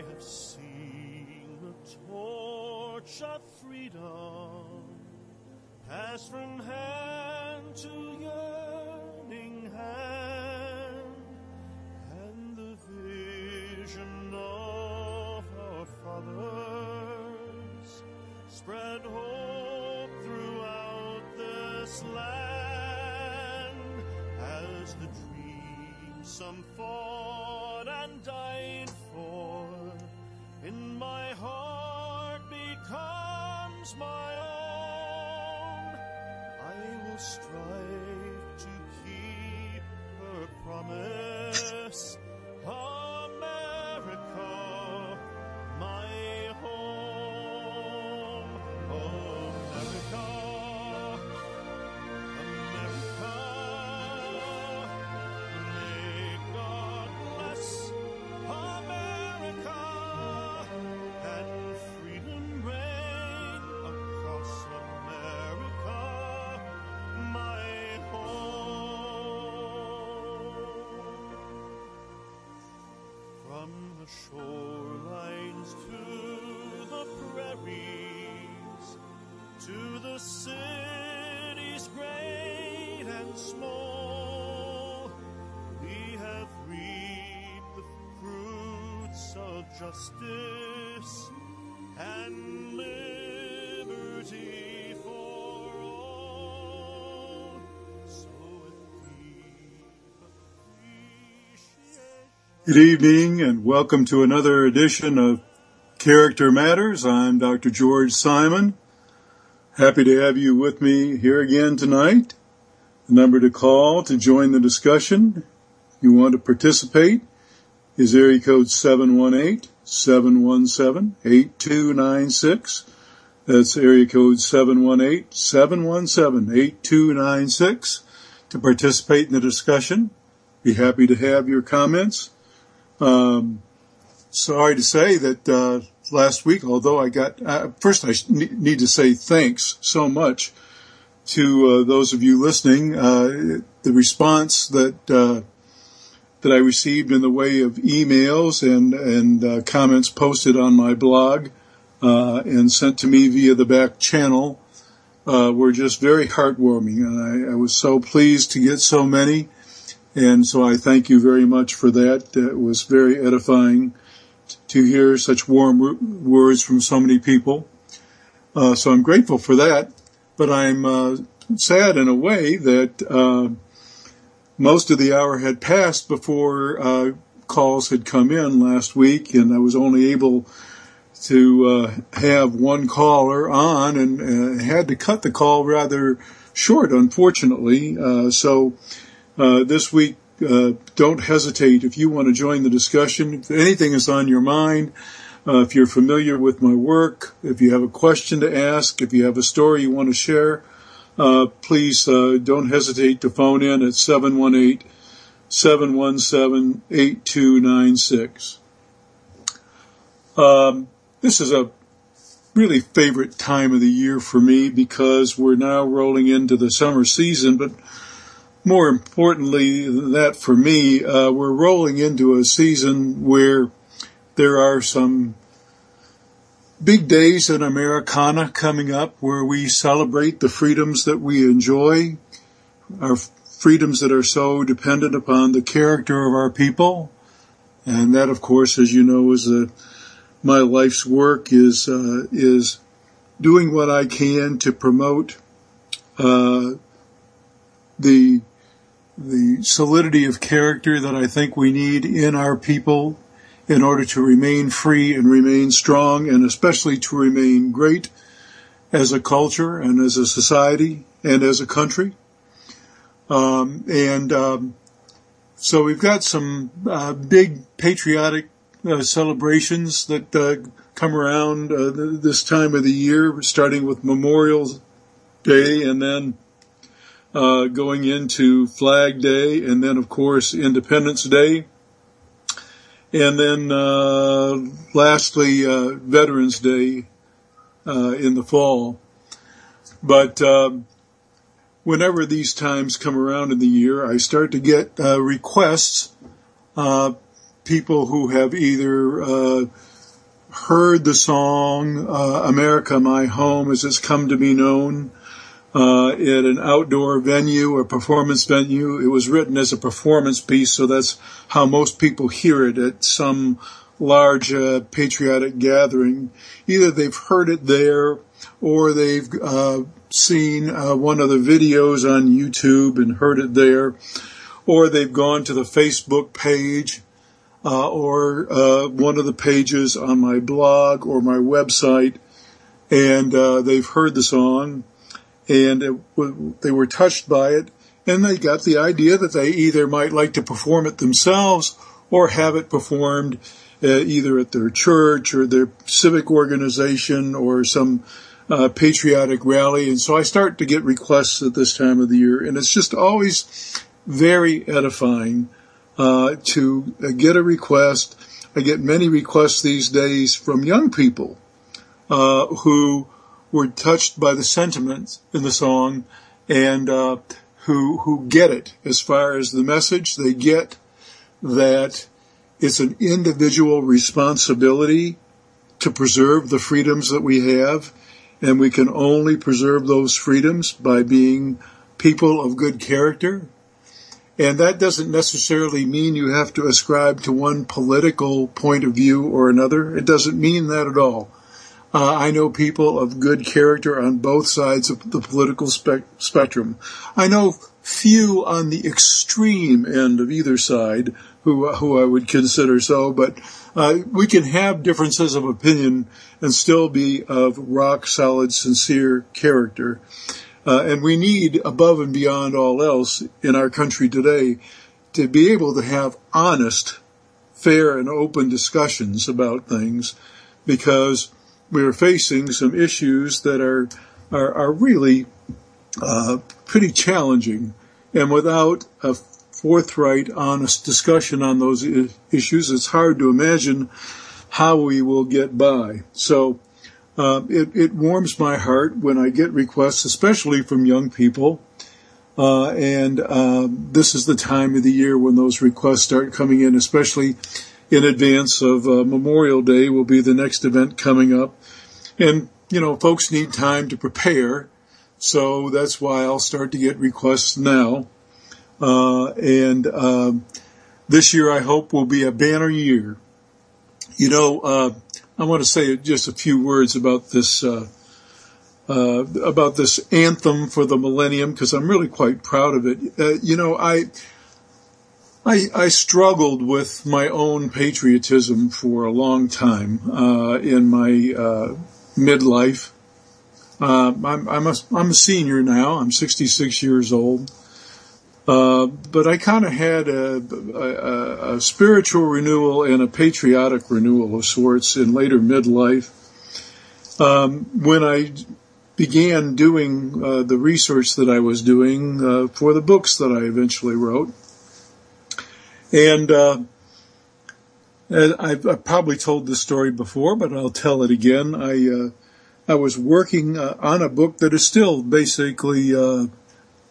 have seen the torch of freedom pass from hand to yearning hand, and the vision of our fathers spread hope throughout this land, as the dreams some fought and died for in my heart becomes my own. I will strive to keep her promise, America, my home. America, America, may God bless America, and freedom reign across America, my home. From the shorelines to the prairies, to the cities great and small, we have reaped the fruits of justice and liberty for all. So with deep appreciation. Good evening and welcome to another edition of Character Matters. I'm Dr. George Simon. Happy to have you with me here again tonight. The number to call to join the discussion, if you want to participate, is area code 718-717-8296. That's area code 718-717-8296 to participate in the discussion. Be happy to have your comments. Sorry to say that last week, although I got first I need to say thanks so much to those of you listening. The response that I received in the way of emails and comments posted on my blog and sent to me via the back channel were just very heartwarming, and I was so pleased to get so many. And so I thank you very much for that. It was very edifying to hear such warm words from so many people. So I'm grateful for that. But I'm sad in a way that most of the hour had passed before calls had come in last week, and I was only able to have one caller on and had to cut the call rather short, unfortunately. So this week, don't hesitate if you want to join the discussion. If anything is on your mind, if you're familiar with my work, if you have a question to ask, if you have a story you want to share, please don't hesitate to phone in at 718-717-8296. This is a really favorite time of the year for me because we're now rolling into the summer season, but more importantly than that for me, we're rolling into a season where there are some big days in Americana coming up where we celebrate the freedoms that we enjoy, our freedoms that are so dependent upon the character of our people. And that, of course, as you know, is my life's work is doing what I can to promote the solidity of character that I think we need in our people in order to remain free and remain strong, and especially to remain great as a culture and as a society and as a country. So we've got some big patriotic celebrations that come around this time of the year, starting with Memorial Day and then going into Flag Day, and then, of course, Independence Day. And then, lastly, Veterans Day in the fall. But whenever these times come around in the year, I start to get requests, people who have either heard the song America, My Home, as it's come to be known, at an outdoor venue or performance venue. It was written as a performance piece, so that's how most people hear it at some large patriotic gathering. Either they've heard it there or they've seen one of the videos on YouTube and heard it there, or they've gone to the Facebook page or one of the pages on my blog or my website, and they've heard the song, and they were touched by it, and they got the idea that they either might like to perform it themselves or have it performed either at their church or their civic organization or some patriotic rally. And so I start to get requests at this time of the year, and it's just always very edifying to get a request. I get many requests these days from young people who were touched by the sentiments in the song, and who get it as far as the message. They get that it's an individual responsibility to preserve the freedoms that we have, and we can only preserve those freedoms by being people of good character. And that doesn't necessarily mean you have to ascribe to one political point of view or another. It doesn't mean that at all. I know people of good character on both sides of the political spectrum. I know few on the extreme end of either side who I would consider so, but we can have differences of opinion and still be of rock-solid, sincere character. And we need, above and beyond all else in our country today, to be able to have honest, fair, and open discussions about things, because we're facing some issues that are really pretty challenging. And without a forthright, honest discussion on those issues, it's hard to imagine how we will get by. So it warms my heart when I get requests, especially from young people. And this is the time of the year when those requests start coming in, especially in advance of Memorial Day will be the next event coming up. And, folks need time to prepare. So that's why I'll start to get requests now. And this year I hope will be a banner year. I want to say just a few words about this anthem for the millennium, because I'm really quite proud of it. I struggled with my own patriotism for a long time in my midlife. I'm a senior now. I'm 66 years old. But I kind of had a spiritual renewal and a patriotic renewal of sorts in later midlife. When I began doing the research that I was doing for the books that I eventually wrote. And I've probably told this story before, but I'll tell it again. I was working on a book that is still basically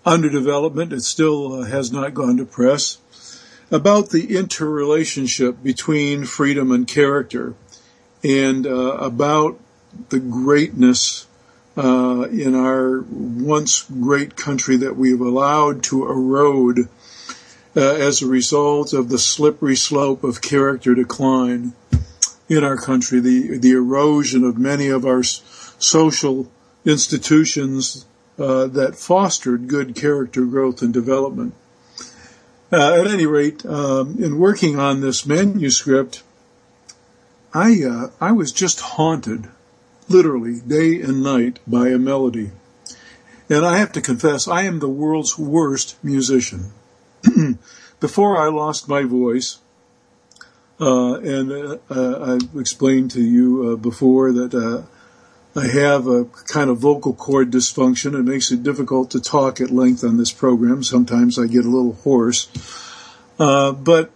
under development. It still has not gone to press, about the interrelationship between freedom and character, and about the greatness in our once great country that we've allowed to erode as a result of the slippery slope of character decline in our country, the erosion of many of our social institutions that fostered good character growth and development. At any rate, in working on this manuscript, I was just haunted, literally, day and night, by a melody. And I have to confess, I am the world's worst musician. Before I lost my voice, and I've explained to you before that I have a kind of vocal cord dysfunction. It makes it difficult to talk at length on this program. Sometimes I get a little hoarse. But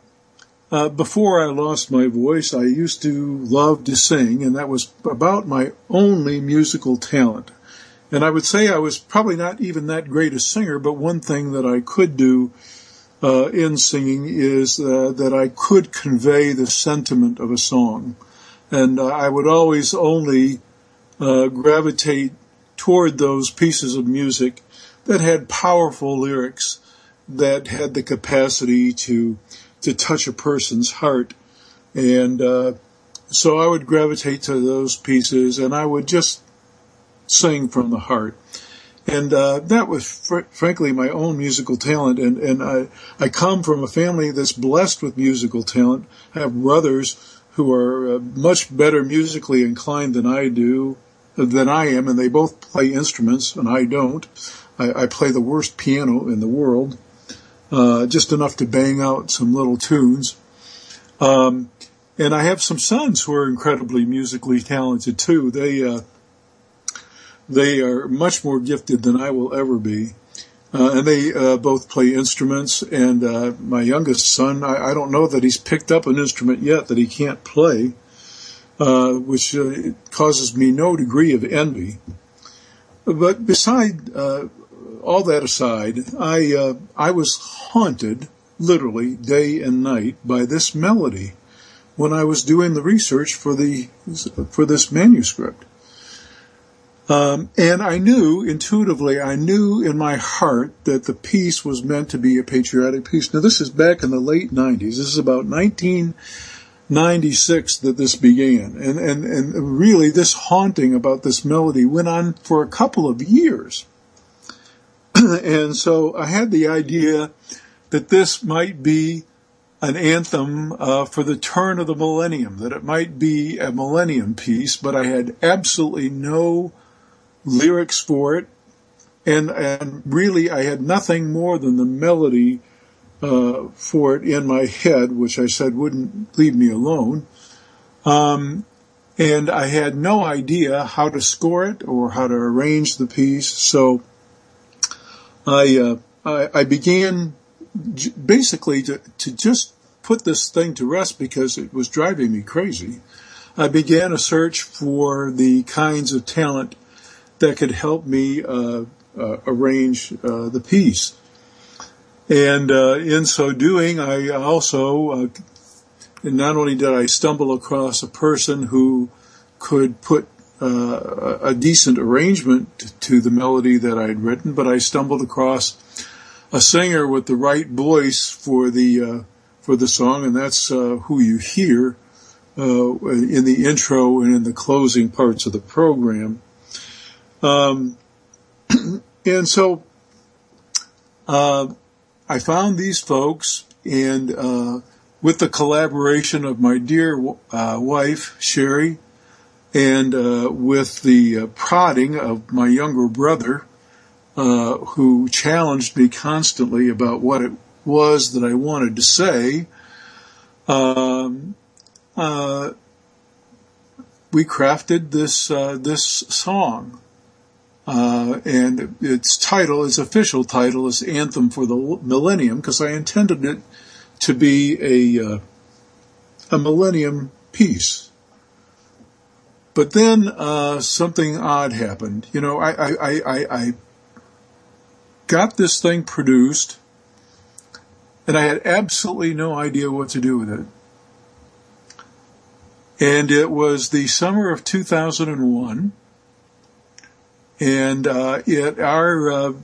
before I lost my voice, I used to love to sing, and that was about my only musical talent. And I would say I was probably not even that great a singer, but one thing that I could do in singing is that I could convey the sentiment of a song. And I would always only gravitate toward those pieces of music that had powerful lyrics, that had the capacity to touch a person's heart. And so I would gravitate to those pieces, and I would just sing from the heart. And that was, frankly, my own musical talent. And I come from a family that's blessed with musical talent. I have brothers who are much better musically inclined than I am, and they both play instruments, and I don't. I play the worst piano in the world, just enough to bang out some little tunes. And I have some sons who are incredibly musically talented too. They are much more gifted than I will ever be. And they both play instruments. And my youngest son, I don't know that he's picked up an instrument yet that he can't play, which causes me no degree of envy. But beside all that aside, I was haunted, literally, day and night by this melody when I was doing the research for this manuscript. And I knew, intuitively, in my heart that the piece was meant to be a patriotic piece. Now, this is back in the late 90s. This is about 1996 that this began. And really, this haunting about this melody went on for a couple of years. And so I had the idea that this might be an anthem for the turn of the millennium, that it might be a millennium piece, but I had absolutely no lyrics for it, and really I had nothing more than the melody for it in my head, which I said wouldn't leave me alone. And I had no idea how to score it or how to arrange the piece, so I began basically to just put this thing to rest because it was driving me crazy. I began a search for the kinds of talent that could help me arrange the piece. And in so doing, I also, not only did I stumble across a person who could put a decent arrangement to the melody that I had written, but I stumbled across a singer with the right voice for the song, and that's who you hear in the intro and in the closing parts of the program. And so I found these folks, and with the collaboration of my dear wife, Sherry, and with the prodding of my younger brother, who challenged me constantly about what it was that I wanted to say, we crafted this song. And its official title is Anthem for the Millennium, because I intended it to be a millennium piece. But then something odd happened. You know, I got this thing produced, and I had absolutely no idea what to do with it. And it was the summer of 2001. And in our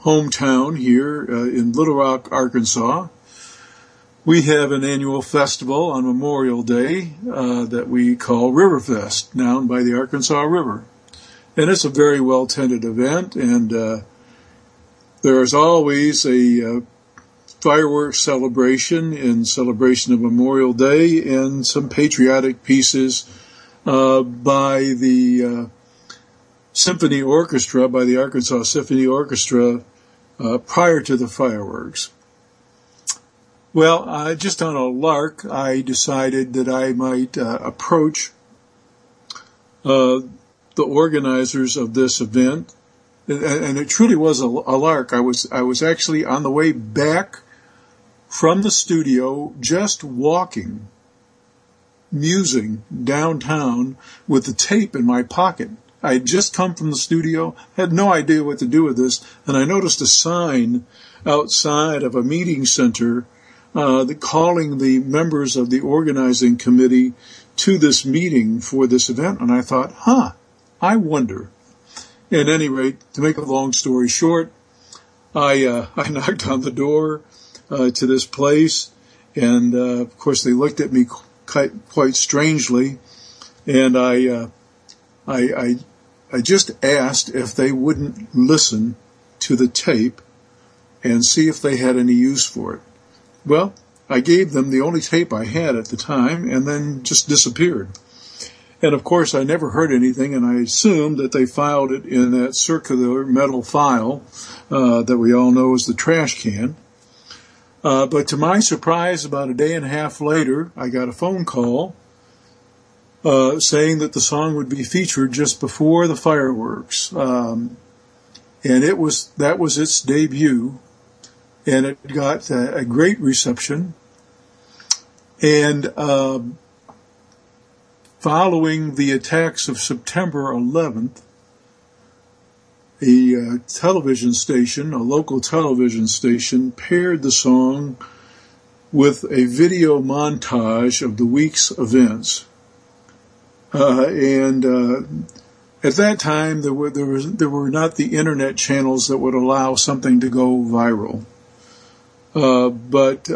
hometown here in Little Rock, Arkansas, we have an annual festival on Memorial Day that we call Riverfest, down by the Arkansas River. And it's a very well-attended event, and there's always a fireworks celebration in celebration of Memorial Day and some patriotic pieces by the symphony orchestra, by the Arkansas Symphony Orchestra, prior to the fireworks. Well, just on a lark, I decided that I might approach the organizers of this event, and it truly was a lark. I was actually on the way back from the studio, just walking, musing downtown with the tape in my pocket. I had just come from the studio, had no idea what to do with this, and I noticed a sign outside of a meeting center calling the members of the organizing committee to this meeting for this event. And I thought, I wonder. At any rate, to make a long story short, I knocked on the door to this place, and of course they looked at me quite strangely, and I just asked if they wouldn't listen to the tape and see if they had any use for it. Well, I gave them the only tape I had at the time, and then just disappeared. And of course, I never heard anything, and I assumed that they filed it in that circular metal file that we all know as the trash can. But to my surprise, about a day and a half later, I got a phone call saying that the song would be featured just before the fireworks. And that was its debut, and it got a great reception. And following the attacks of September 11th, a television station, a local television station, paired the song with a video montage of the week's events. And at that time, there were not the internet channels that would allow something to go viral. But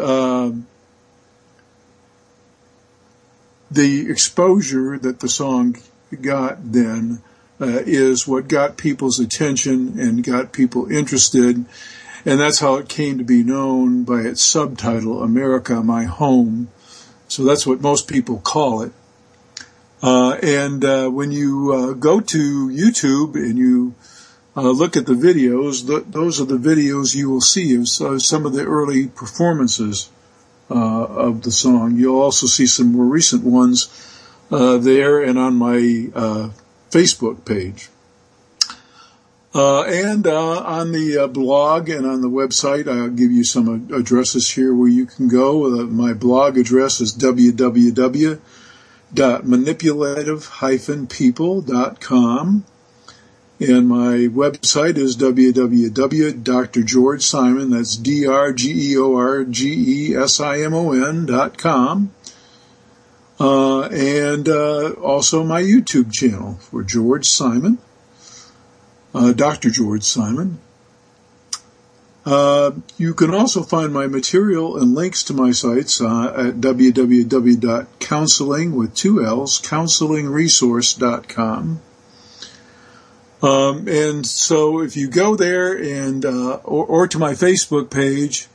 the exposure that the song got then is what got people's attention and got people interested, and that's how it came to be known by its subtitle, America, My Home. So that's what most people call it. And when you go to YouTube and you look at the videos, those are the videos you will see of some of the early performances of the song. You'll also see some more recent ones there and on my Facebook page. And on the blog and on the website, I'll give you some addresses here where you can go. My blog address is www.manipulative-people.com. And my website is www.drgeorgesimon, that's drgeorgesimon.com. And also my YouTube channel for George Simon, Dr. George Simon. You can also find my material and links to my sites at counselingresource.com. And so if you go there and or to my Facebook page,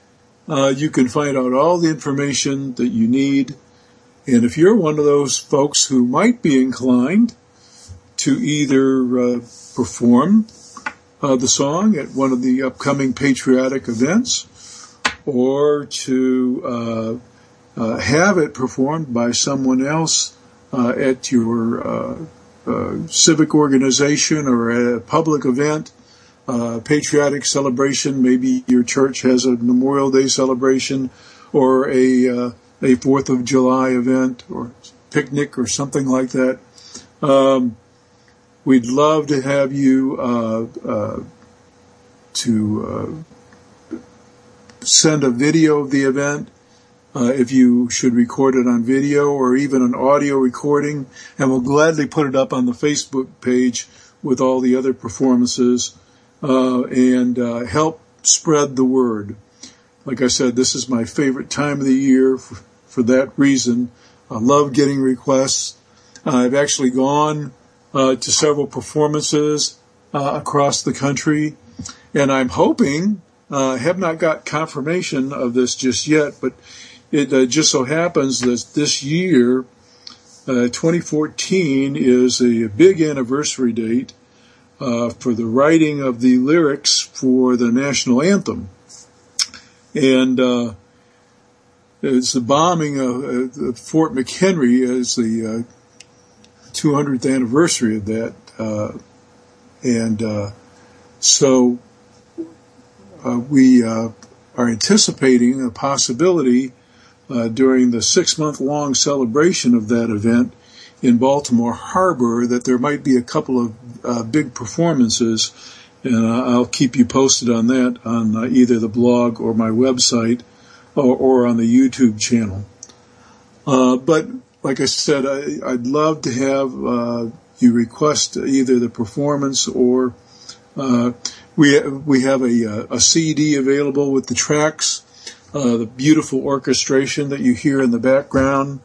you can find out all the information that you need. And if you're one of those folks who might be inclined to either perform the song at one of the upcoming patriotic events, or to have it performed by someone else at your civic organization or at a public event, patriotic celebration, maybe your church has a Memorial Day celebration or a 4th of July event or picnic or something like that. We'd love to have you to send a video of the event, if you should record it on video or even an audio recording, and we'll gladly put it up on the Facebook page with all the other performances and help spread the word. Like I said, this is my favorite time of the year for that reason. I love getting requests. I've actually gone to several performances across the country, and I'm hoping, have not got confirmation of this just yet, but it just so happens that this year, 2014, is a big anniversary date for the writing of the lyrics for the national anthem. And it's the bombing of Fort McHenry is the 200th anniversary of that. So we are anticipating a possibility during the 6-month-long celebration of that event in Baltimore Harbor that there might be a couple of big performances, and I'll keep you posted on that on either the blog or my website. or on the YouTube channel. But like I said, I'd love to have you request either the performance or we have a CD available with the tracks, the beautiful orchestration that you hear in the background,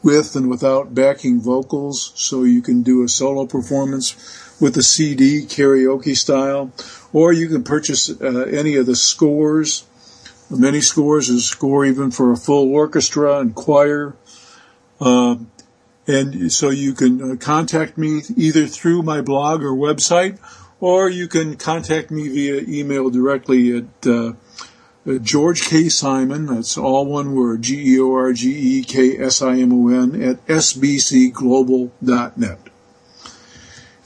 with and without backing vocals, so you can do a solo performance with the CD, karaoke style, or you can purchase any of the scores, many scores, and score even for a full orchestra and choir. And so you can contact me either through my blog or website, or you can contact me via email directly at George K. Simon, that's all one word, GeorgeKSimon at sbcglobal.net.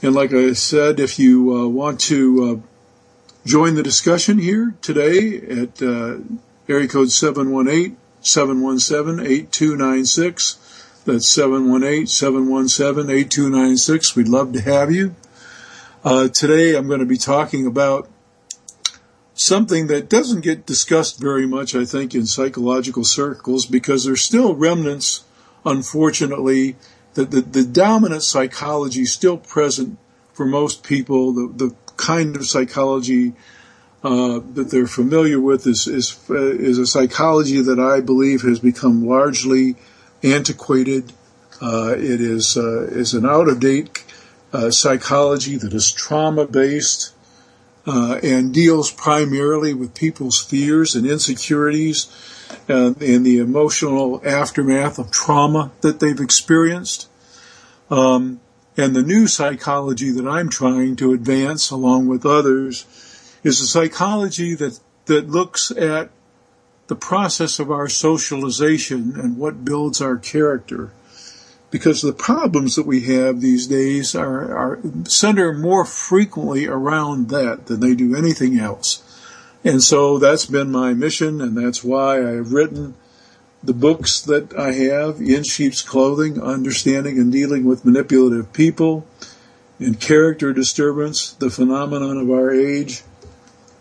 And like I said, if you want to join the discussion here today at area code 718-717-8296, that's 718-717-8296, we'd love to have you. Today I'm going to be talking about something that doesn't get discussed very much, I think, in psychological circles, because there's still remnants, unfortunately, that the dominant psychology is still present for most people. The kind of psychology that they're familiar with is a psychology that I believe has become largely antiquated. It is an out-of-date psychology that is trauma-based, and deals primarily with people's fears and insecurities and the emotional aftermath of trauma that they've experienced. And the new psychology that I'm trying to advance, along with others, is a psychology that looks at the process of our socialization and what builds our character. Because the problems that we have these days are center more frequently around that than they do anything else. And so that's been my mission, and that's why I have written the books that I have, In Sheep's Clothing, Understanding and Dealing with Manipulative People, and Character Disturbance, The Phenomenon of Our Age,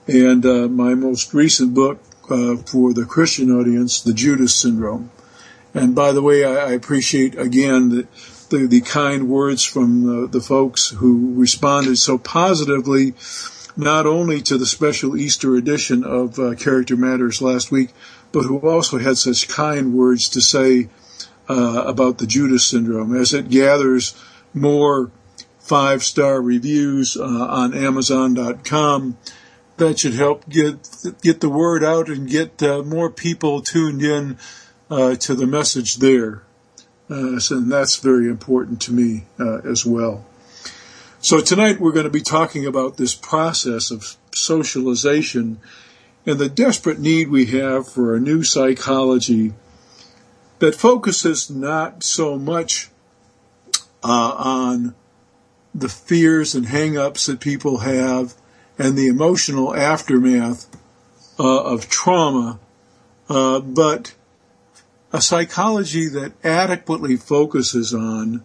and my most recent book for the Christian audience, The Judas Syndrome. And by the way, I appreciate again the kind words from the folks who responded so positively, not only to the special Easter edition of Character Matters last week, but who also had such kind words to say about the Judas Syndrome. As it gathers more 5-star reviews on Amazon.com, that should help get the word out and get more people tuned in to the message there. And that's very important to me as well. So tonight we're going to be talking about this process of socialization and the desperate need we have for a new psychology that focuses not so much on the fears and hang-ups that people have and the emotional aftermath of trauma, but a psychology that adequately focuses on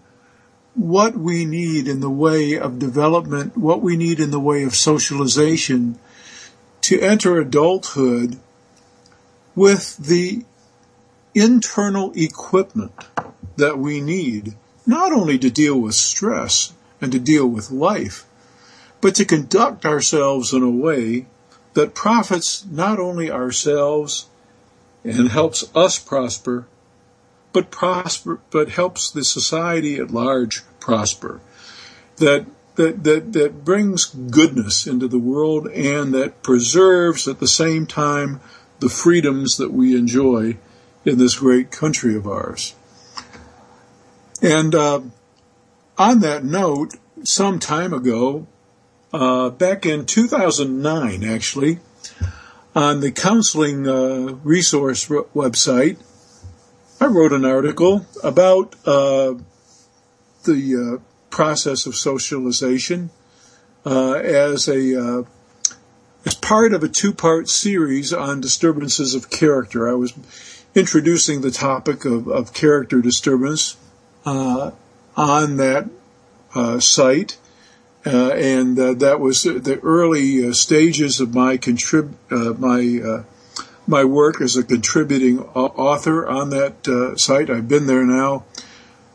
what we need in the way of development, what we need in the way of socialization to enter adulthood with the internal equipment that we need, not only to deal with stress and to deal with life, but to conduct ourselves in a way that profits not only ourselves and helps us prosper, but helps the society at large prosper. That brings goodness into the world and that preserves at the same time the freedoms that we enjoy in this great country of ours. And on that note, some time ago, back in 2009 actually, on the counseling resource website, I wrote an article about the process of socialization as part of a 2-part series on disturbances of character. I was introducing the topic of character disturbance on that site. And that was the early stages of my my work as a contributing author on that site. I've been there now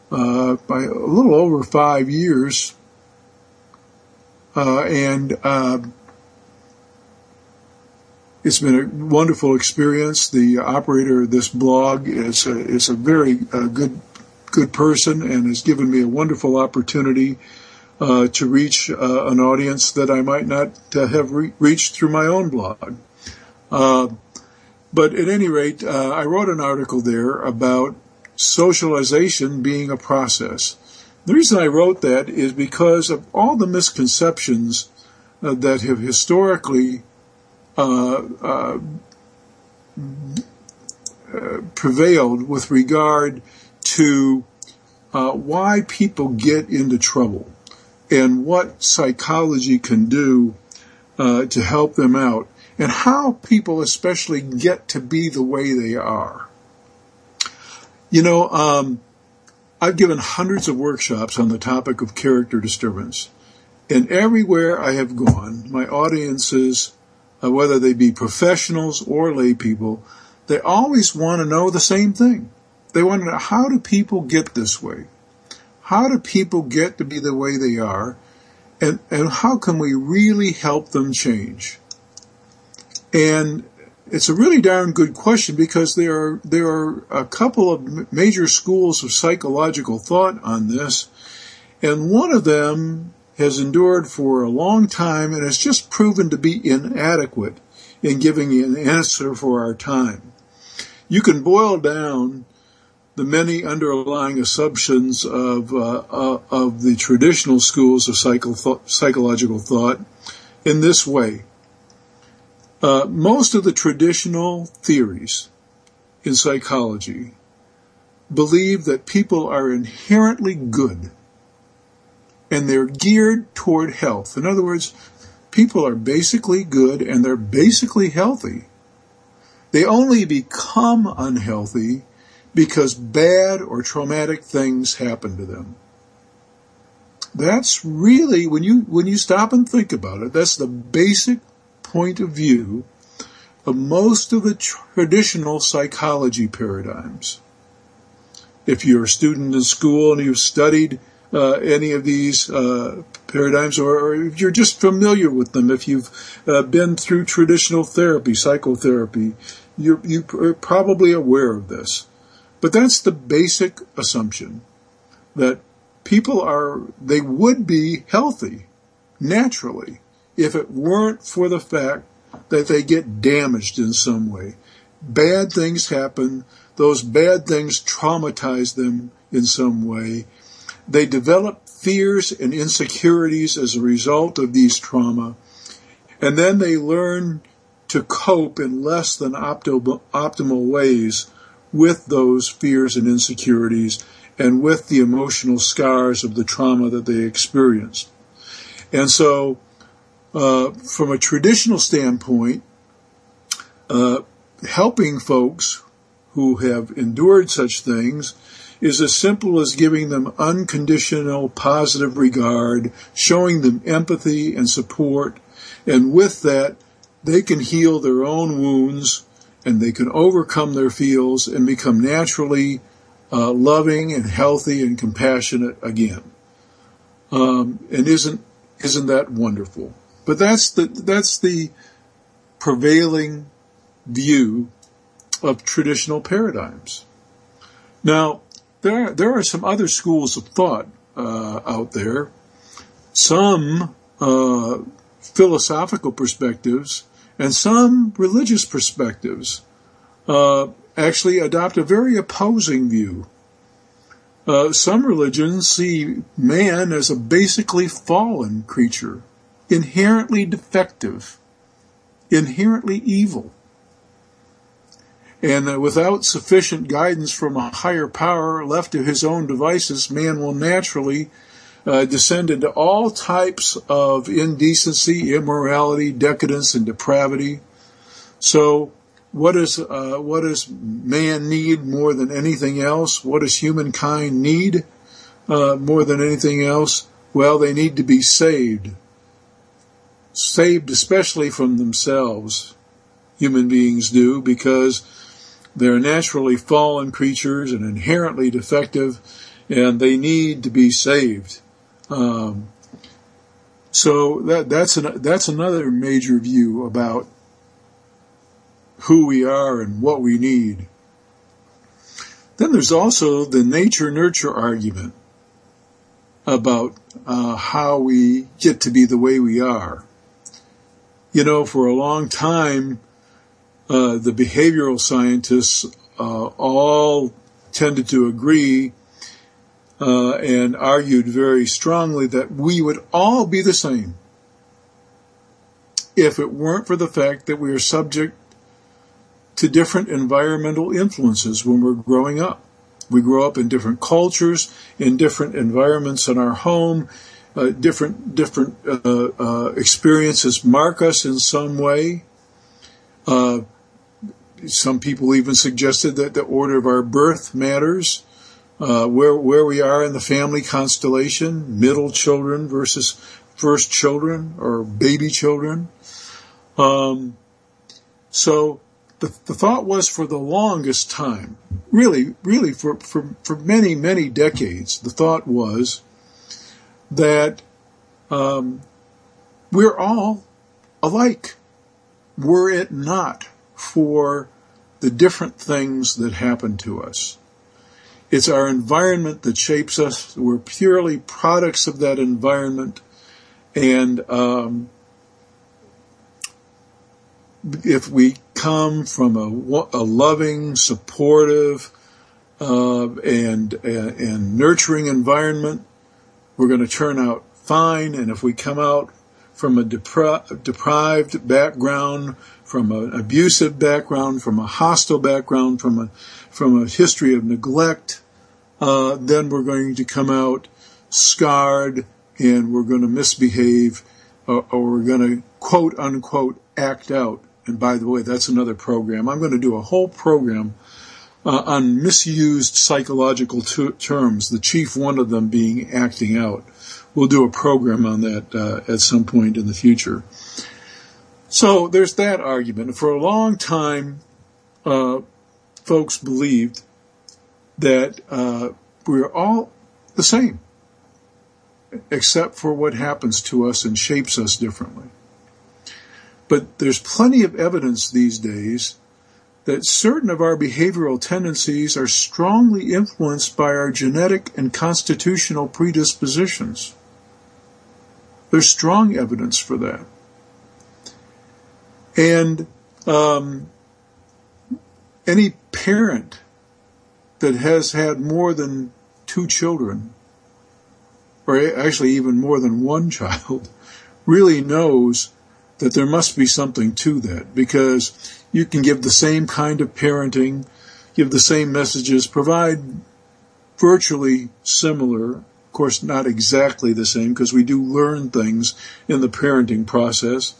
by a little over 5 years, and it's been a wonderful experience. The operator of this blog is a very good person and has given me a wonderful opportunity to reach an audience that I might not have reached through my own blog. But at any rate, I wrote an article there about socialization being a process. The reason I wrote that is because of all the misconceptions that have historically prevailed with regard to why people get into trouble and what psychology can do to help them out, and how people especially get to be the way they are. You know, I've given hundreds of workshops on the topic of character disturbance, and everywhere I have gone, my audiences, whether they be professionals or lay people, they always want to know the same thing. They want to know, how do people get this way? How do people get to be the way they are? And how can we really help them change? And it's a really darn good question, because there are a couple of major schools of psychological thought on this, and one of them has endured for a long time and has just proven to be inadequate in giving an answer for our time. You can boil down the many underlying assumptions of the traditional schools of psychological thought in this way. Most of the traditional theories in psychology believe that people are inherently good and they're geared toward health. In other words, people are basically good and they're basically healthy. They only become unhealthy because bad or traumatic things happen to them. That's really, when you stop and think about it, that's the basic point of view of most of the traditional psychology paradigms. If you're a student in school and you've studied any of these paradigms, or if you're just familiar with them, if you've been through traditional therapy, psychotherapy, you're probably aware of this. But that's the basic assumption, that people they would be healthy naturally if it weren't for the fact that they get damaged in some way. Bad things happen. Those bad things traumatize them in some way. They develop fears and insecurities as a result of these trauma. And then they learn to cope in less than optimal ways with those fears and insecurities and with the emotional scars of the trauma that they experienced. And so, from a traditional standpoint, helping folks who have endured such things is as simple as giving them unconditional positive regard, showing them empathy and support, and with that, they can heal their own wounds and they can overcome their fears and become naturally loving and healthy and compassionate again. And isn't that wonderful? But that's the prevailing view of traditional paradigms. Now, there are some other schools of thought out there. Some philosophical perspectives and some religious perspectives actually adopt a very opposing view. Some religions see man as a basically fallen creature, inherently defective, inherently evil. And without sufficient guidance from a higher power, left to his own devices, man will naturally descend into all types of indecency, immorality, decadence, and depravity. So what does man need more than anything else? What does humankind need more than anything else? Well, they need to be saved especially from themselves, human beings do, because they're naturally fallen creatures and inherently defective, and they need to be saved. So that's another major view about who we are and what we need. Then there's also the nature-nurture argument about how we get to be the way we are. You know, for a long time, the behavioral scientists all tended to agree and argued very strongly that we would all be the same if it weren't for the fact that we are subject to different environmental influences when we're growing up. We grow up in different cultures, in different environments in our home. Different experiences mark us in some way. Some people even suggested that the order of our birth matters, where we are in the family constellation, middle children versus first children or baby children. So the thought was, for the longest time, really for many, many decades, the thought was that we're all alike, were it not for the different things that happen to us. It's our environment that shapes us. We're purely products of that environment. And if we come from a loving, supportive, and nurturing environment, we're going to turn out fine. And if we come out from a deprived background, from an abusive background, from a hostile background, from a history of neglect, then we're going to come out scarred, and we're going to misbehave, or we're going to quote unquote act out. And by the way, that's another program. I'm going to do a whole program on misused psychological terms, the chief one of them being acting out. We'll do a program on that at some point in the future. So there's that argument. For a long time, folks believed that we're all the same, except for what happens to us and shapes us differently. But there's plenty of evidence these days that certain of our behavioral tendencies are strongly influenced by our genetic and constitutional predispositions. There's strong evidence for that. And any parent that has had more than 2 children, or actually even more than 1 child, really knows that there must be something to that, because you can give the same kind of parenting, give the same messages, provide virtually similar, of course not exactly the same, because we do learn things in the parenting process,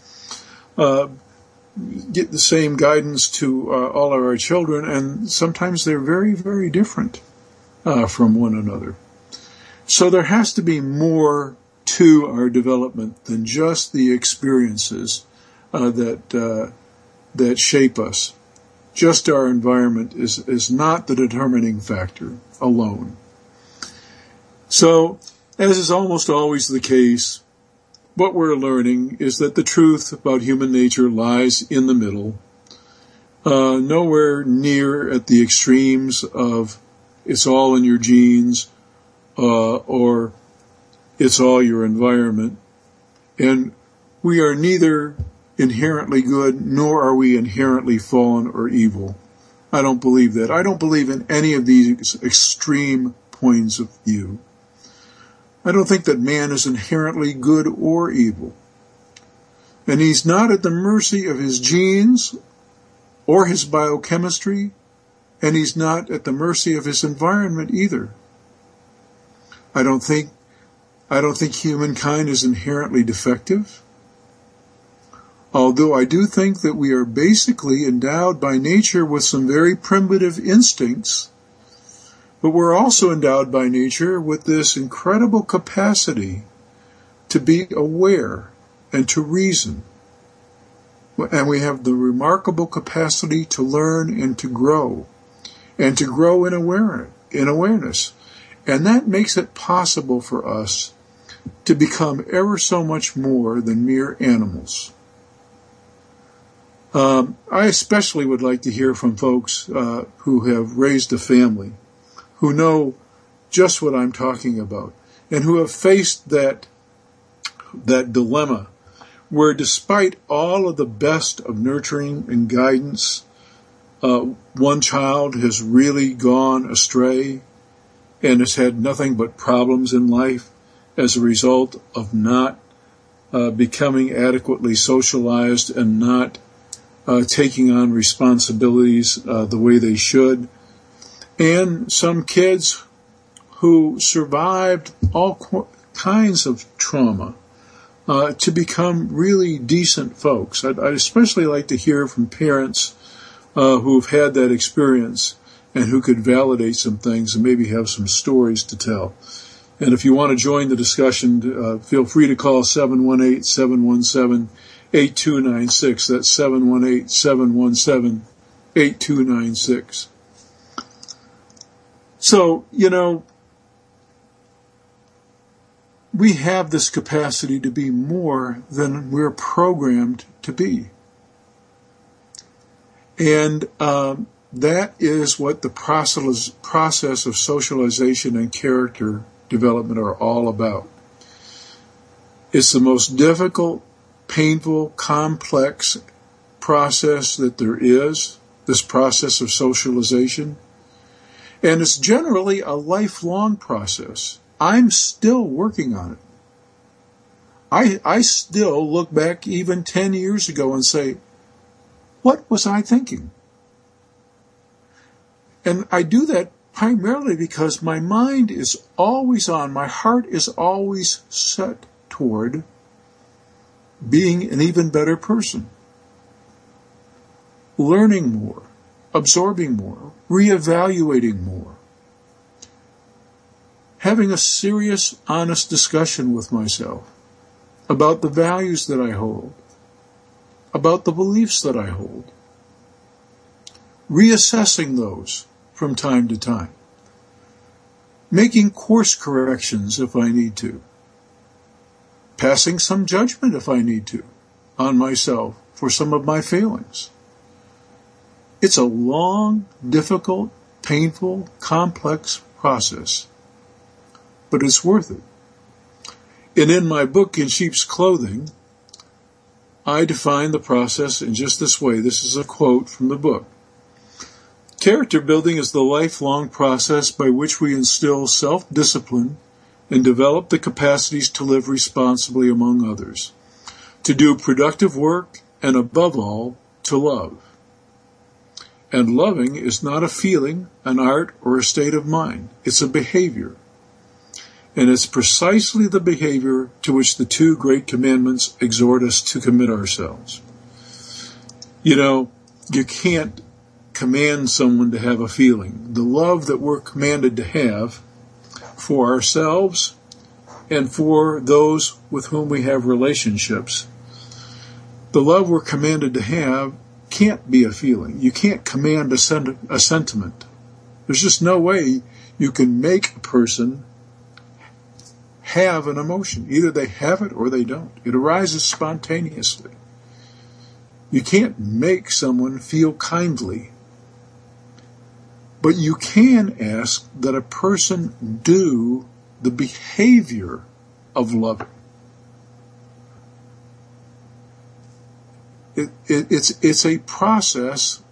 get the same guidance to all of our children, and sometimes they're very, very different from one another. So there has to be more to our development than just the experiences that shape us. Just our environment is not the determining factor alone. So, as is almost always the case, what we're learning is that the truth about human nature lies in the middle, nowhere near at the extremes of it's all in your genes, or it's all your environment. And we are neither inherently good, nor are we inherently fallen or evil. I don't believe that. I don't believe in any of these extreme points of view. I don't think that man is inherently good or evil. And he's not at the mercy of his genes or his biochemistry, and he's not at the mercy of his environment either. I don't think humankind is inherently defective, although I do think that we are basically endowed by nature with some very primitive instincts, but we're also endowed by nature with this incredible capacity to be aware and to reason. and we have the remarkable capacity to learn and to grow in awareness. And that makes it possible for us to become ever so much more than mere animals. I especially would like to hear from folks who have raised a family, who know just what I'm talking about, and who have faced that dilemma where, despite all of the best of nurturing and guidance, one child has really gone astray and has had nothing but problems in life as a result of not becoming adequately socialized and not taking on responsibilities the way they should. And some kids who survived all kinds of trauma to become really decent folks. I'd especially like to hear from parents who've had that experience and who could validate some things and maybe have some stories to tell. And if you want to join the discussion, feel free to call 718-717-8296. That's 718-717-8296. So, we have this capacity to be more than we're programmed to be. And that is what the process of socialization and character development are all about. It's the most difficult, painful, complex process that there is, this process of socialization. And it's generally a lifelong process. I'm still working on it. I still look back even 10 years ago and say, what was I thinking? And I do that primarily because my mind is always on, my heart is always set toward being an even better person. Learning more, absorbing more, reevaluating more. Having a serious, honest discussion with myself about the values that I hold, about the beliefs that I hold. Reassessing those from time to time. Making course corrections if I need to. Passing some judgment if I need to on myself for some of my failings. It's a long, difficult, painful, complex process, but it's worth it. And in my book, In Sheep's Clothing, I define the process in just this way. This is a quote from the book. Character building is the lifelong process by which we instill self-discipline and develop the capacities to live responsibly among others, to do productive work, and above all, to love. And loving is not a feeling, an art, or a state of mind. It's a behavior. And it's precisely the behavior to which the two great commandments exhort us to commit ourselves. You can't command someone to have a feeling. The love that we're commanded to have for ourselves and for those with whom we have relationships, the love we're commanded to have can't be a feeling. You can't command a sentiment. There's just no way you can make a person have an emotion. Either they have it or they don't. It arises spontaneously. You can't make someone feel kindly. But you can ask that a person do the behavior of loving. It's a process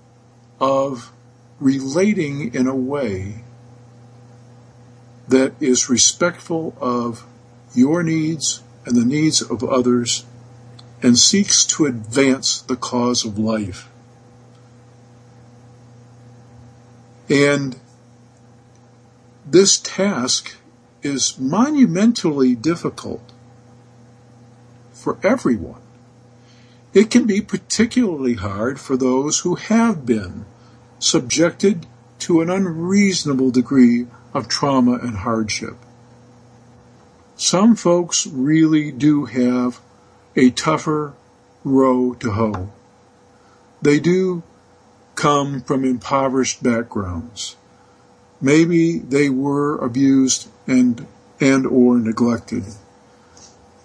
of relating in a way that is respectful of your needs and the needs of others and seeks to advance the cause of life. And this task is monumentally difficult for everyone. It can be particularly hard for those who have been subjected to an unreasonable degree of trauma and hardship. Some folks really do have a tougher row to hoe they do come from impoverished backgrounds. Maybe they were abused and or neglected.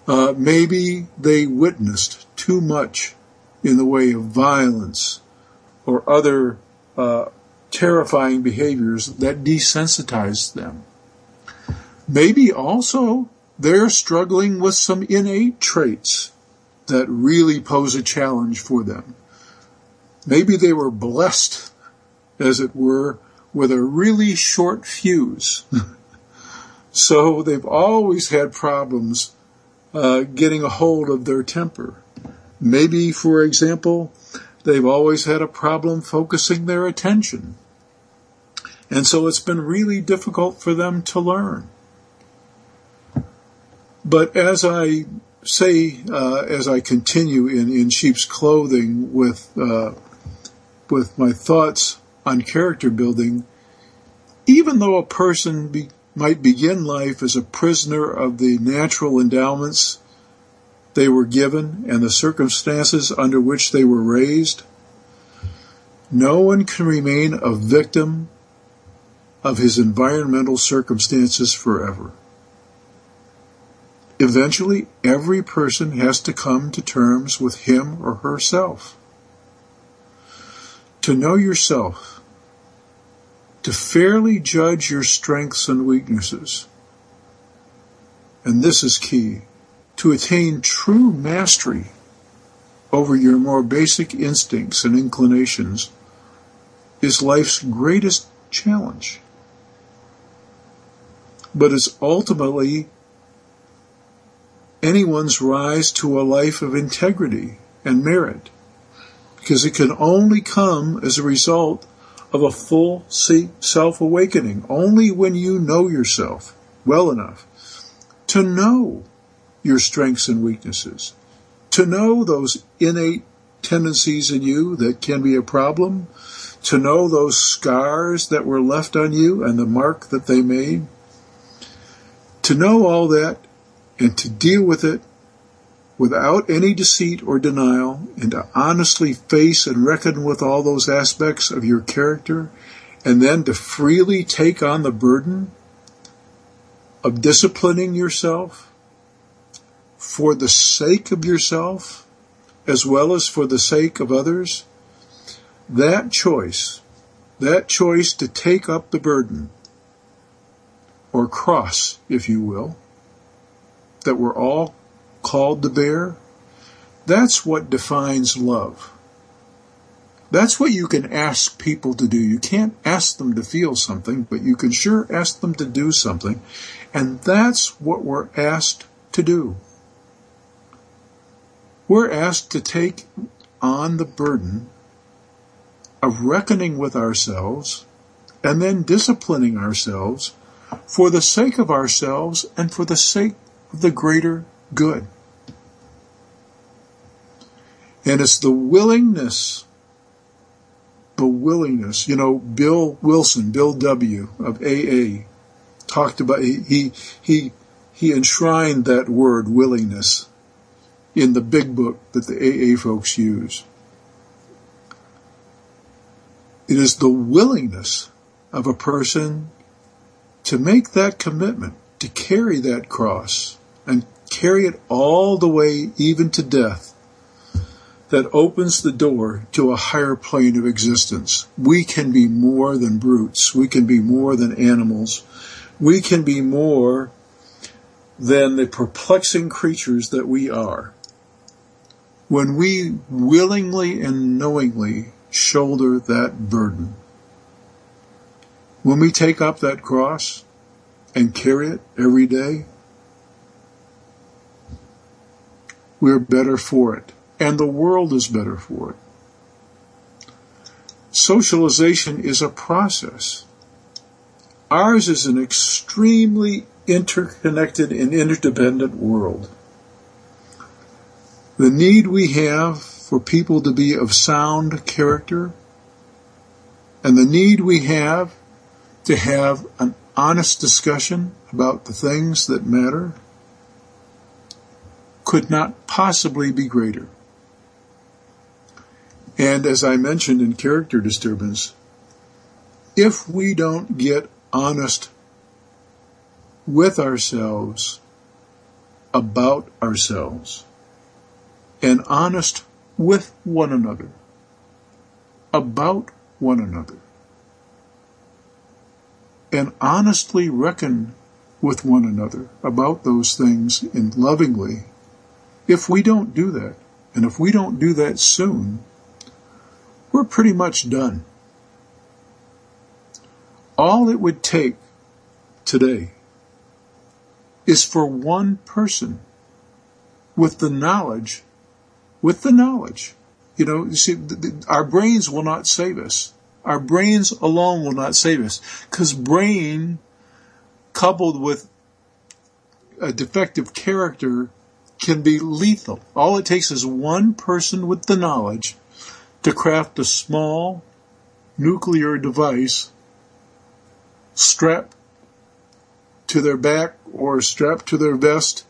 Maybe they witnessed too much in the way of violence or other terrifying behaviors that desensitized them. Maybe also they're struggling with some innate traits that really pose a challenge for them. Maybe they were blessed, as it were, with a really short fuse. So they've always had problems getting a hold of their temper. Maybe, for example, they've always had a problem focusing their attention. And so it's been really difficult for them to learn. But as I say, as I continue in sheep's clothing with my thoughts on character building, even though a person might begin life as a prisoner of the natural endowments they were given and the circumstances under which they were raised, no one can remain a victim of his environmental circumstances forever. Eventually, every person has to come to terms with him or herself. To know yourself, to fairly judge your strengths and weaknesses, and this is key, to attain true mastery over your more basic instincts and inclinations is life's greatest challenge. But it's ultimately anyone's rise to a life of integrity and merit, because it can only come as a result of a full self-awakening, only when you know yourself well enough to know your strengths and weaknesses, to know those innate tendencies in you that can be a problem, to know those scars that were left on you and the mark that they made, to know all that and to deal with it without any deceit or denial, and to honestly face and reckon with all those aspects of your character, and then to freely take on the burden of disciplining yourself for the sake of yourself as well as for the sake of others. That choice to take up the burden, or cross, if you will, that we're all called to bear, that's what defines love. That's what you can ask people to do. You can't ask them to feel something, but you can sure ask them to do something. And that's what we're asked to do. We're asked to take on the burden of reckoning with ourselves and then disciplining ourselves for the sake of ourselves and for the sake of the greater good. And it's the willingness, Bill Wilson, Bill W. of AA, talked about, he enshrined that word willingness in the big book that the AA folks use. It is the willingness of a person to make that commitment, to carry that cross, and carry it all the way even to death, that opens the door to a higher plane of existence. We can be more than brutes. We can be more than animals. We can be more than the perplexing creatures that we are, when we willingly and knowingly shoulder that burden. When we take up that cross and carry it every day, we're better for it, and the world is better for it. Socialization is a process. Ours is an extremely interconnected and interdependent world. The need we have for people to be of sound character, and the need we have to have an honest discussion about the things that matter, could not possibly be greater. And as I mentioned in character disturbance, if we don't get honest with ourselves about ourselves and honest with one another about one another and honestly reckon with one another about those things and lovingly, if we don't do that, and if we don't do that soon, we're pretty much done. All it would take today is for one person with the knowledge, you see, our brains will not save us. Our brains alone will not save us, because brain coupled with a defective character can be lethal. All it takes is one person with the knowledge to craft a small nuclear device strapped to their back or strapped to their vest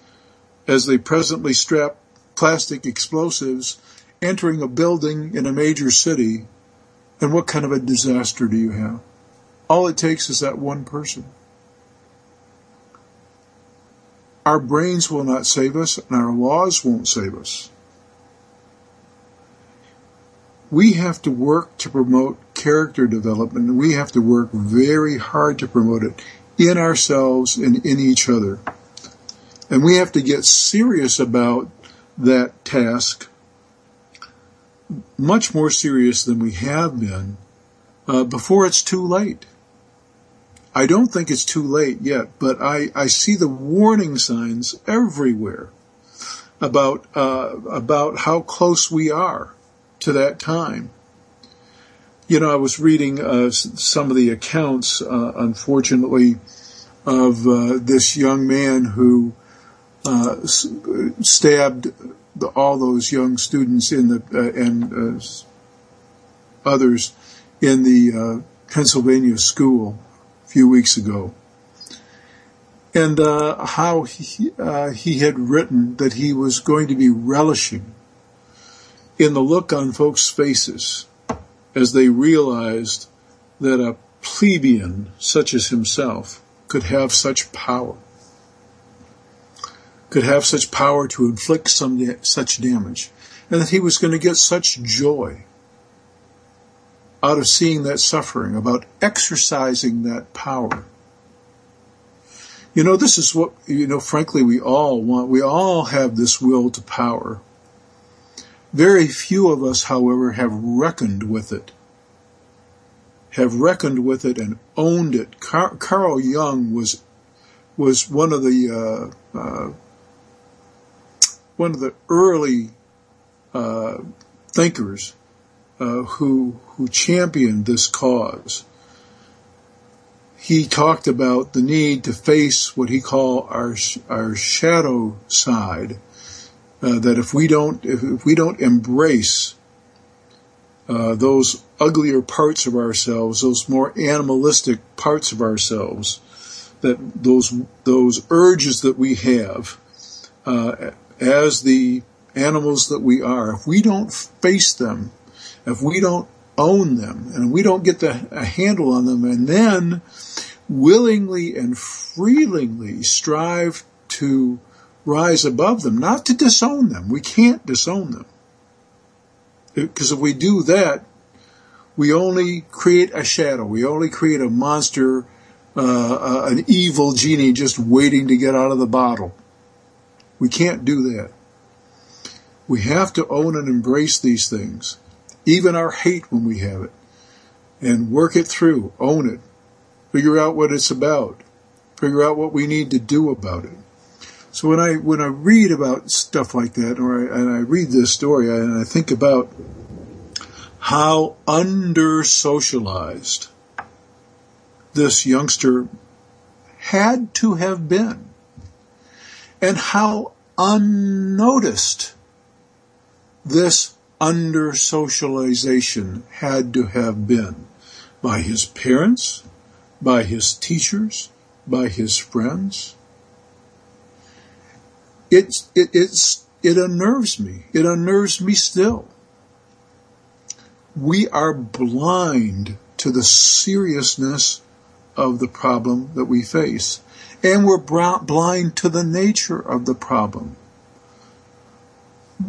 as they presently strap plastic explosives, entering a building in a major city, and what kind of a disaster do you have? All it takes is that one person. Our brains will not save us, and our laws won't save us. We have to work to promote character development, and we have to work very hard to promote it in ourselves and in each other. And we have to get serious about that task, much more serious than we have been, before it's too late. I don't think it's too late yet, but I see the warning signs everywhere about how close we are to that time. I was reading some of the accounts, unfortunately, of this young man who stabbed all those young students and others in the Pennsylvania school a few weeks ago, and how he had written that he was going to be relishing in the look on folks' faces as they realized that a plebeian such as himself could have such power to inflict such damage, and that he was going to get such joy out of seeing that suffering, about exercising that power. This is what, frankly, we all want. We all have this will to power. Very few of us, however, have reckoned with it and owned it. Carl Jung was one of the early thinkers who championed this cause. He talked about the need to face what he called our shadow side. That if we don't embrace those uglier parts of ourselves, those more animalistic parts of ourselves, that those urges that we have as the animals that we are, if we don't face them, if we don't own them, and we don't get a handle on them, and then willingly and freely strive to rise above them, not to disown them. We can't disown them. Because if we do that, we only create a shadow. We only create a monster, an evil genie just waiting to get out of the bottle. We can't do that. We have to own and embrace these things, even our hate when we have it, and work it through, own it, figure out what it's about, figure out what we need to do about it. So when I read about stuff like that, and I read this story, and I think about how under-socialized this youngster had to have been, and how unnoticed this under-socialization had to have been by his parents, by his teachers, by his friends. It unnerves me. It unnerves me still. we are blind to the seriousness of the problem that we face. And we're blind to the nature of the problem.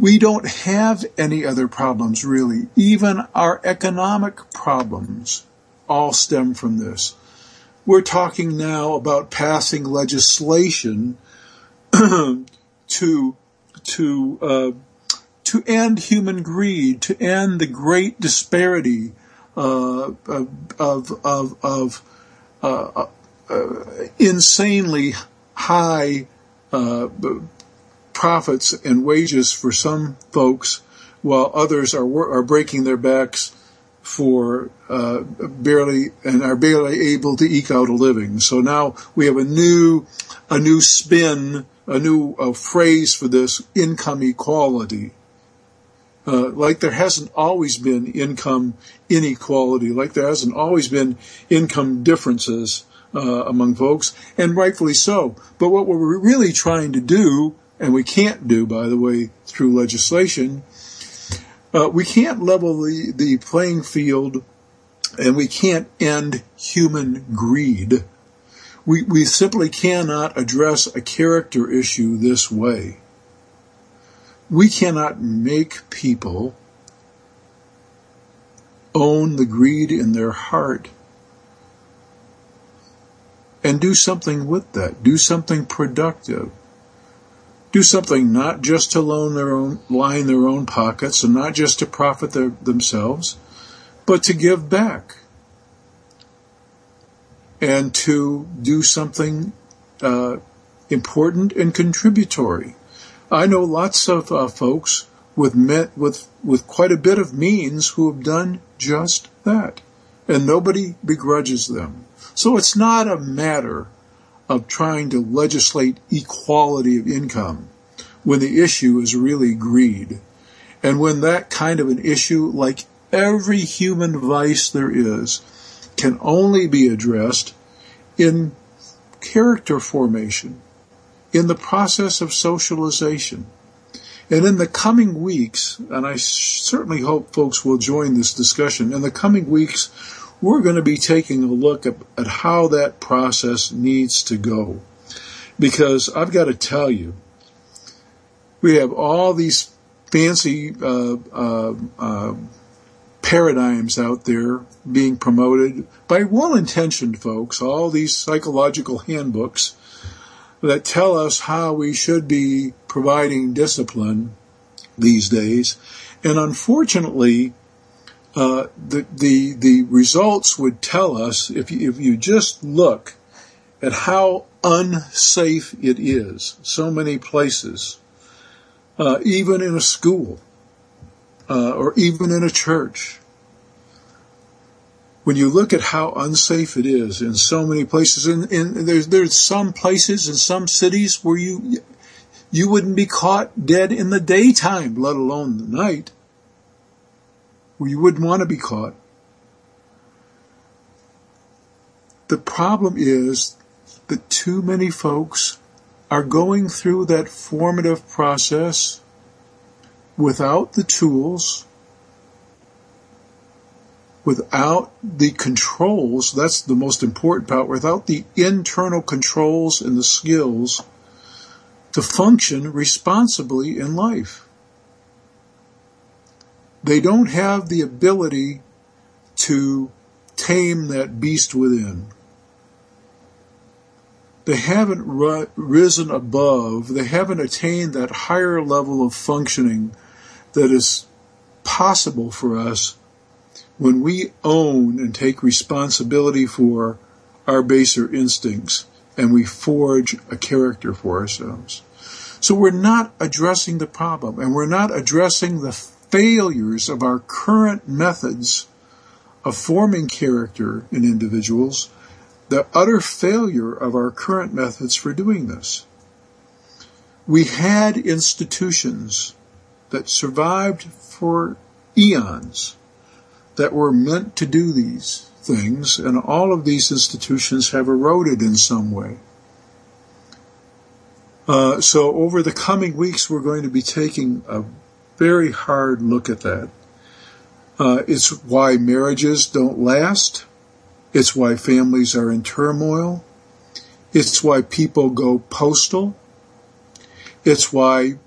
We don't have any other problems, really. Even our economic problems all stem from this. We're talking now about passing legislation to end human greed, to end the great disparity of insanely high profits and wages for some folks, while others are breaking their backs for barely able to eke out a living. So now we have a new spin, a new phrase for this: income equality. Like there hasn't always been income inequality, like there hasn't always been income differences among folks, and rightfully so. But what we're really trying to do, and we can't do, by the way, through legislation, we can't level the playing field, and we can't end human greed. We simply cannot address a character issue this way. We cannot make people own the greed in their heart and do something with that, do something productive. Do something not just to line their own pockets and not just to profit themselves, but to give back and to do something important and contributory. I know lots of folks with quite a bit of means who have done just that, and nobody begrudges them. So it's not a matter of trying to legislate equality of income when the issue is really greed. And when that kind of an issue, like every human vice there is, can only be addressed in character formation, in the process of socialization. And in the coming weeks, and I certainly hope folks will join this discussion, in the coming weeks, we're going to be taking a look at how that process needs to go. Because I've got to tell you, we have all these fancy paradigms out there being promoted by well-intentioned folks, all these psychological handbooks that tell us how we should be providing discipline these days. And unfortunately, the results would tell us, if you just look at how unsafe it is, so many places, even in a school, or even in a church. When you look at how unsafe it is in so many places, and there's some places in some cities where you wouldn't be caught dead in the daytime, let alone the night, where you wouldn't want to be caught. The problem is that too many folks are going through that formative process without the tools, without the controls. That's the most important part. Without the internal controls and the skills to function responsibly in life. They don't have the ability to tame that beast within. They haven't risen above, they haven't attained that higher level of functioning that is possible for us when we own and take responsibility for our baser instincts and we forge a character for ourselves. So we're not addressing the problem, and we're not addressing the failures of our current methods of forming character in individuals, the utter failure of our current methods for doing this. We had institutions that survived for eons that were meant to do these things, and all of these institutions have eroded in some way. So over the coming weeks, we're going to be taking a very hard look at that. It's why marriages don't last. It's why families are in turmoil. It's why people go postal. It's why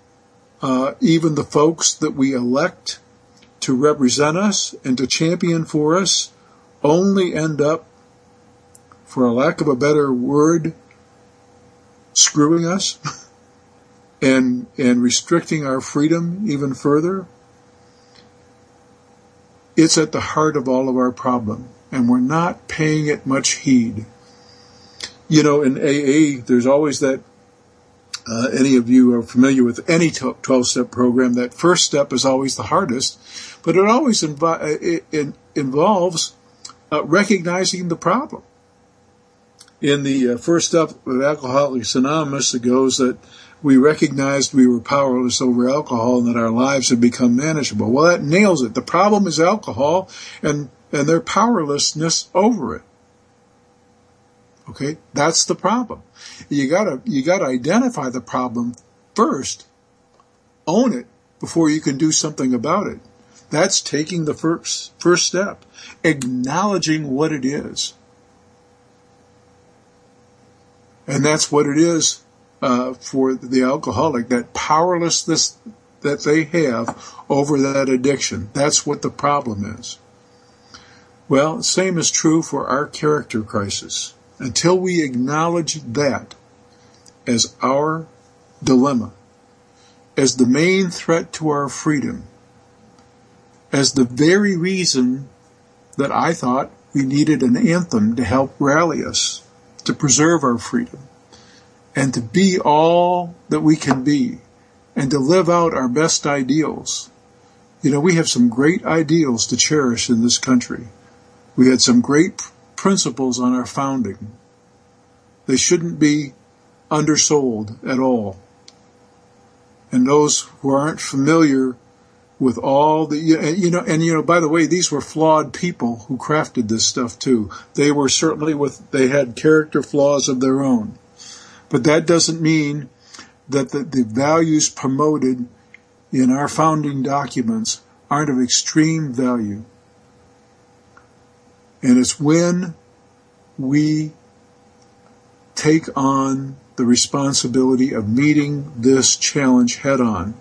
even the folks that we elect to represent us and to champion for us only end up, for a lack of a better word, screwing us and restricting our freedom even further. It's at the heart of all of our problem, and we're not paying it much heed. You know, in AA, there's always that, any of you are familiar with any 12-step program, that first step is always the hardest, but it always involves recognizing the problem. In the first step of Alcoholics Anonymous, it goes that we recognized we were powerless over alcohol and that our lives had become manageable. Well, that nails it. The problem is alcohol and their powerlessness over it. Okay, that's the problem. You gotta identify the problem first, own it before you can do something about it. That's taking the first step, acknowledging what it is, and that's what it is for the alcoholic. That powerlessness that they have over that addiction. That's what the problem is. Well, the same is true for our character crisis. Until we acknowledge that as our dilemma, as the main threat to our freedom, as the very reason that I thought we needed an anthem to help rally us, to preserve our freedom, and to be all that we can be, and to live out our best ideals. You know, we have some great ideals to cherish in this country. We had some great principles on our founding. They shouldn't be undersold at all. And those who aren't familiar with all the, by the way, these were flawed people who crafted this stuff too. They were certainly they had character flaws of their own. But that doesn't mean that the values promoted in our founding documents aren't of extreme value. And it's when we take on the responsibility of meeting this challenge head on,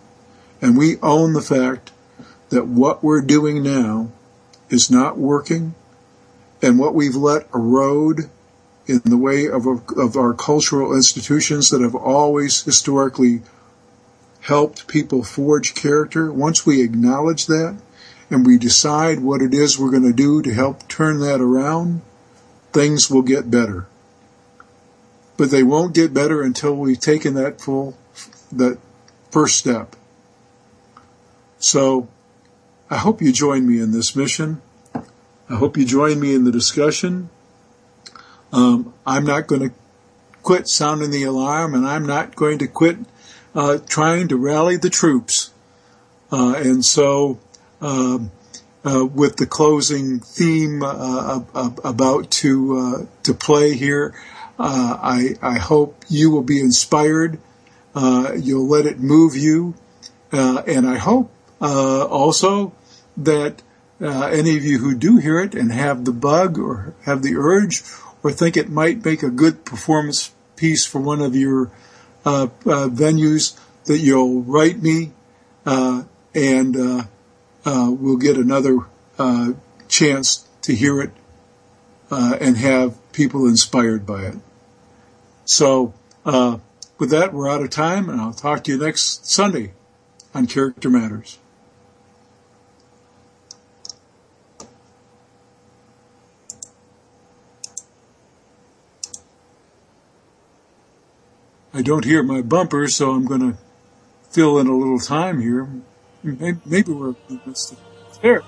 and we own the fact that what we're doing now is not working, and what we've let erode in the way of our cultural institutions that have always historically helped people forge character, once we acknowledge that, and we decide what it is we're going to do to help turn that around, things will get better. But they won't get better until we've taken that first step. So I hope you join me in this mission. I hope you join me in the discussion. I'm not going to quit sounding the alarm, and I'm not going to quit trying to rally the troops. And so with the closing theme about to play here, I hope you will be inspired. You'll let it move you, and I hope also that any of you who do hear it and have the bug or have the urge or think it might make a good performance piece for one of your venues, that you'll write me, and we'll get another chance to hear it and have people inspired by it. So with that, we're out of time, and I'll talk to you next Sunday on Character Matters. I don't hear my bumper, so I'm going to fill in a little time here. Maybe we're there.